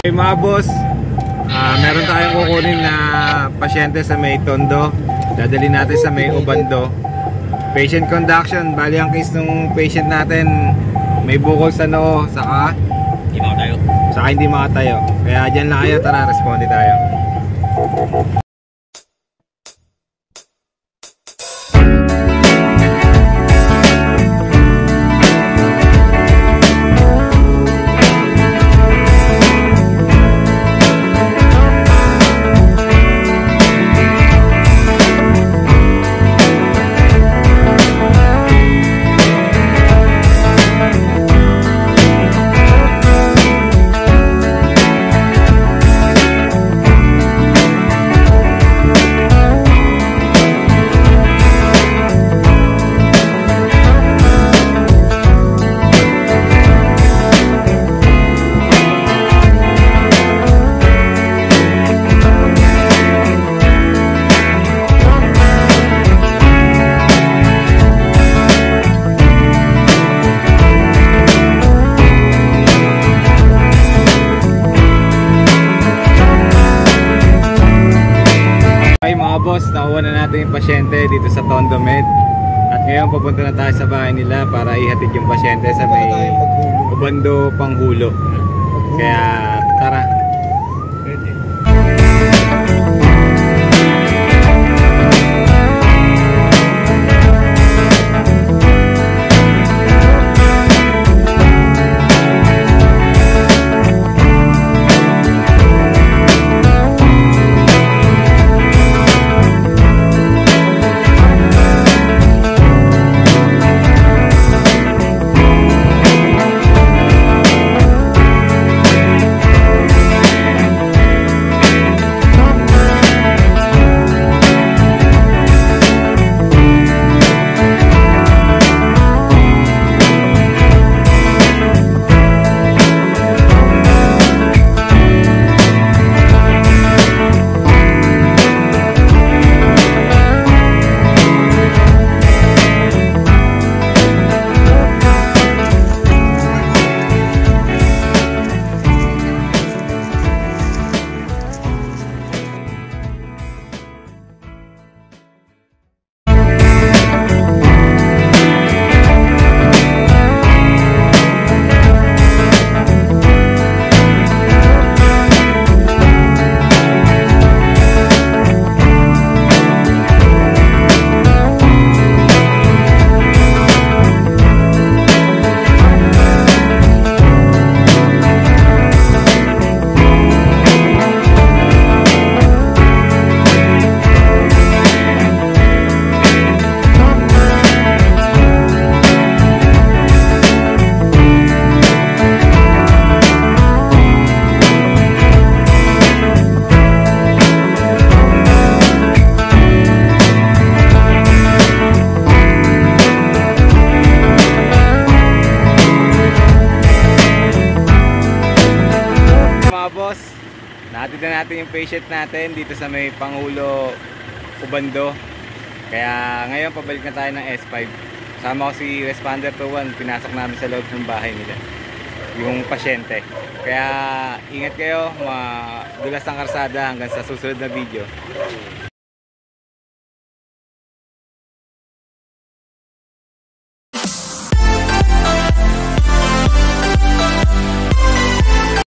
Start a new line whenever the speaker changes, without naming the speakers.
Hey mga boss, meron tayong kukunin na pasyente sa may Tondo. Dadali natin sa may Obando. Patient conduction, bali ang case ng patient natin may bukol sa noo, saka hindi makatayo. Kaya dyan lang kayo, tara, responde tayo. Boss, nakuha na natin yung pasyente dito sa Tondo Med. At ngayon papunta na tayo sa bahay nila para ihatid yung pasyente sa may Obando, Panghulo. Kaya tara. Nahatid na natin yung patient natin dito sa may Panghulo, Obando. Kaya ngayon pabalik na tayo ng S5. Sama ko si Responder 21, pinasok namin sa loob ng bahay nila yung pasyente. Kaya ingat kayo, madulas ang karsada hanggang sa susunod na video.